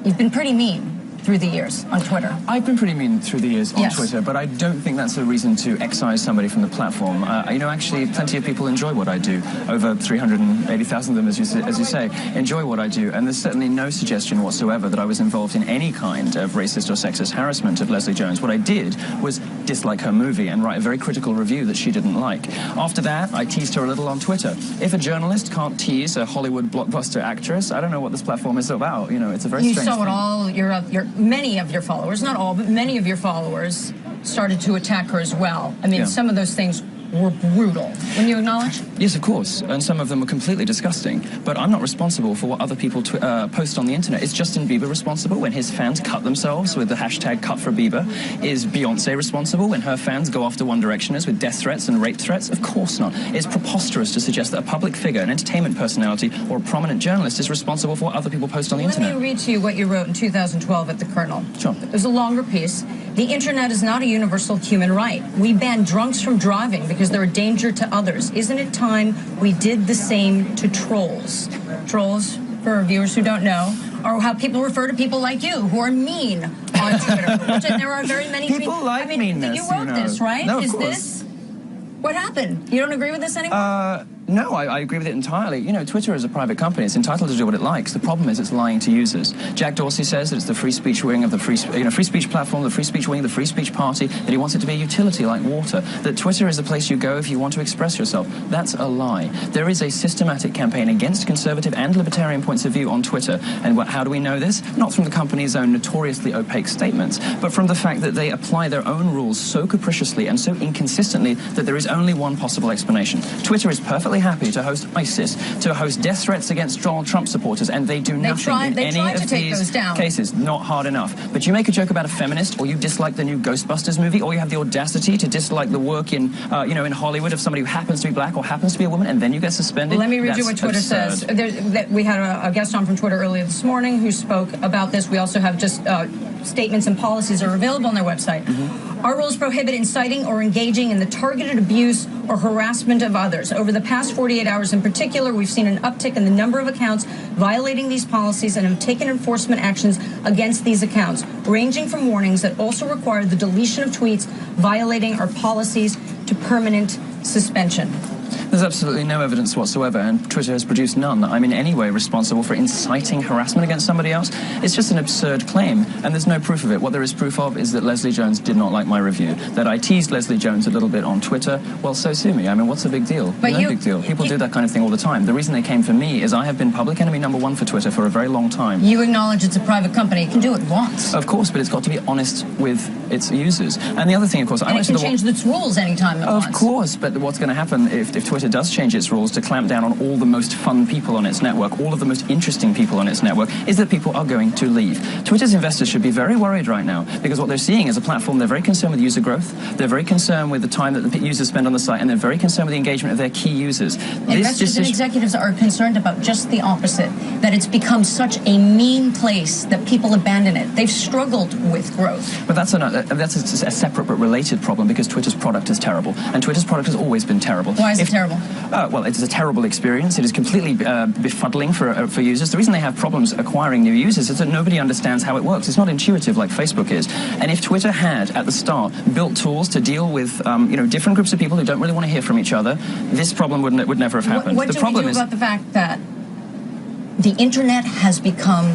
You've been pretty mean through the years on Twitter. I've been pretty mean through the years on Yes. Twitter, but I don't think that's a reason to excise somebody from the platform. You know, actually, plenty of people enjoy what I do. Over 380,000 of them, as you say, enjoy what I do. And there's certainly no suggestion whatsoever that I was involved in any kind of racist or sexist harassment of Leslie Jones. What I did was dislike her movie and write a very critical review that she didn't like. After that, I teased her a little on Twitter. If a journalist can't tease a Hollywood blockbuster actress, I don't know what this platform is about. You know, it's a very strange thing. You saw it all, many of your followers, not all, but many of your followers started to attack her as well. I mean, some of those things were brutal. Wouldn't you acknowledge? Yes, of course. And some of them were completely disgusting. But I'm not responsible for what other people post on the internet. Is Justin Bieber responsible when his fans cut themselves with the hashtag #CutForBieber? Is Beyonce responsible when her fans go after One Directioners with death threats and rape threats? Of course not. It's preposterous to suggest that a public figure, an entertainment personality, or a prominent journalist is responsible for what other people post on the internet. Let me read to you what you wrote in 2012 at the Kernel. Sure. It was a longer piece. The internet is not a universal human right. We ban drunks from driving because they're a danger to others. Isn't it time we did the same to trolls? Trolls, for viewers who don't know, are how people refer to people like you who are mean on Twitter. Which, and there are very many people like meanness. You wrote this, right? No, of Is course. this what happened? You don't agree with this anymore? No, I agree with it entirely. You know, Twitter is a private company. It's entitled to do what it likes. The problem is it's lying to users. Jack Dorsey says that it's the free speech wing of the free speech platform, the free speech wing of the free speech party, that he wants it to be a utility like water, that Twitter is the place you go if you want to express yourself. That's a lie. There is a systematic campaign against conservative and libertarian points of view on Twitter. And how do we know this? Not from the company's own notoriously opaque statements, but from the fact that they apply their own rules so capriciously and so inconsistently that there is only one possible explanation. Twitter is perfectly happy to host ISIS, to host death threats against Donald Trump supporters, and they do nothing in any of these cases. Not hard enough. But you make a joke about a feminist, or you dislike the new Ghostbusters movie, or you have the audacity to dislike the work in, in Hollywood of somebody who happens to be black or happens to be a woman, and then you get suspended. Let me read you what Twitter says. We had a guest on from Twitter earlier this morning who spoke about this. We also have just statements and policies are available on their website. Our rules prohibit inciting or engaging in the targeted abuse or harassment of others. Over the past 48 hours in particular, we've seen an uptick in the number of accounts violating these policies and have taken enforcement actions against these accounts, ranging from warnings that also require the deletion of tweets violating our policies to permanent suspension. There's absolutely no evidence whatsoever, and Twitter has produced none, that I'm in any way responsible for inciting harassment against somebody else. It's just an absurd claim, and there's no proof of it. What there is proof of is that Leslie Jones did not like my review. That I teased Leslie Jones a little bit on Twitter. Well, so sue me. I mean, what's the big deal? But no big deal. People do that kind of thing all the time. The reason they came for me is I have been public enemy #1 for Twitter for a very long time. You acknowledge it's a private company. It can do what it wants. Of course, but it's got to be honest with its users. And the other thing, of course, it can change its rules anytime it wants. Of course, but what's going to happen if Twitter does change its rules to clamp down on all the most fun people on its network, all of the most interesting people on its network, is that people are going to leave. Twitter's investors should be very worried right now, because what they're seeing is a platform, they're very concerned with user growth, they're very concerned with the time that the users spend on the site, and they're very concerned with the engagement of their key users. Investors and executives are concerned about just the opposite, that it's become such a mean place that people abandon it. They've struggled with growth. But that's a separate but related problem, because Twitter's product is terrible, and Twitter's product has always been terrible. Why is it terrible? Well, it's a terrible experience. It is completely befuddling for users. The reason they have problems acquiring new users is that nobody understands how it works. It's not intuitive like Facebook is. And if Twitter had, at the start, built tools to deal with different groups of people who don't really want to hear from each other, this problem would never have happened. What do we do about the fact that the internet has become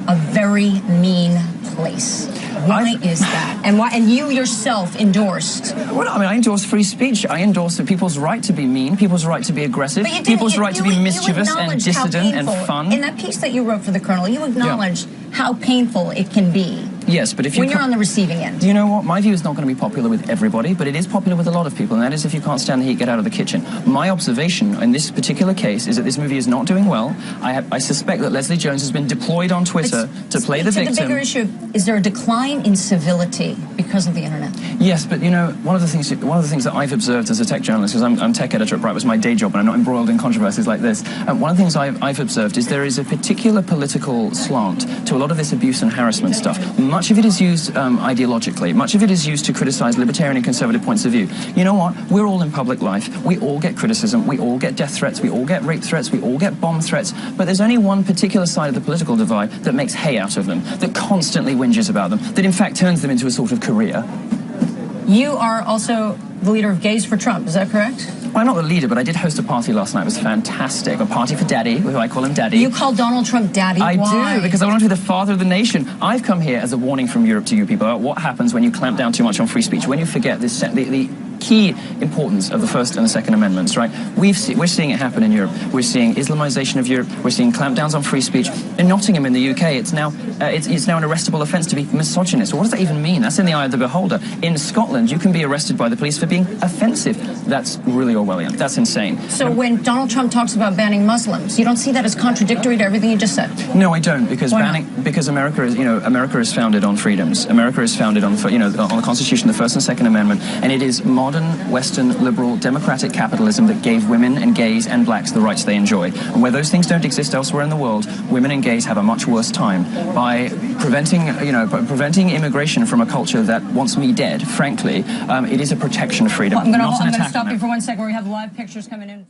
a very mean place? Why is that? And why? And you yourself endorsed. Well, I mean, I endorse free speech. I endorse people's right to be mean, people's right to be aggressive, people's right to be mischievous and dissident and fun. In that piece that you wrote for the Kernel, you acknowledged how painful it can be. Yes, but if when you're on the receiving end. You know what? My view is not going to be popular with everybody, but it is popular with a lot of people, and that is if you can't stand the heat, get out of the kitchen. My observation in this particular case is that this movie is not doing well. I suspect that Leslie Jones has been deployed on Twitter to play the victim. The bigger issue, is there a decline in civility because of the internet? Yes, but one of the things that I've observed as a tech journalist, because I'm tech editor at Bright, was my day job, and I'm not embroiled in controversies like this. One of the things I've observed is there is a particular political slant to a lot of this abuse and harassment stuff. Much of it is used ideologically. Much of it is used to criticize libertarian and conservative points of view. You know what? We're all in public life. We all get criticism. We all get death threats. We all get rape threats. We all get bomb threats. But there's only one particular side of the political divide that makes hay out of them, that constantly whinges about them, that in fact turns them into a sort of career. You are also the leader of Gays for Trump, is that correct? Well, I'm not the leader, but I did host a party last night. It was fantastic. A party for Daddy, who I call him Daddy. You call Donald Trump Daddy? I Why? do, because I want to be the father of the nation. I've come here as a warning from Europe to you people about what happens when you clamp down too much on free speech, when you forget this, the key importance of the First and the Second Amendments, right? We're seeing it happen in Europe. We're seeing Islamization of Europe. We're seeing clampdowns on free speech. In Nottingham in the UK, it's now an arrestable offence to be misogynist. Well, what does that even mean? That's in the eye of the beholder. In Scotland, you can be arrested by the police for being offensive. That's really Orwellian. That's insane. So when Donald Trump talks about banning Muslims, you don't see that as contradictory to everything you just said? No, I don't, because because America is, America is founded on freedoms. America is founded on, on the Constitution, the First and Second Amendment, and it is modern, Western, liberal, democratic capitalism that gave women and gays and blacks the rights they enjoy. And where those things don't exist elsewhere in the world, women and gays have a much worse time. By preventing immigration from a culture that wants me dead, frankly, it is a protection of freedom, I'm going not an attack to stop on it. you for 1 second. We have live pictures coming in.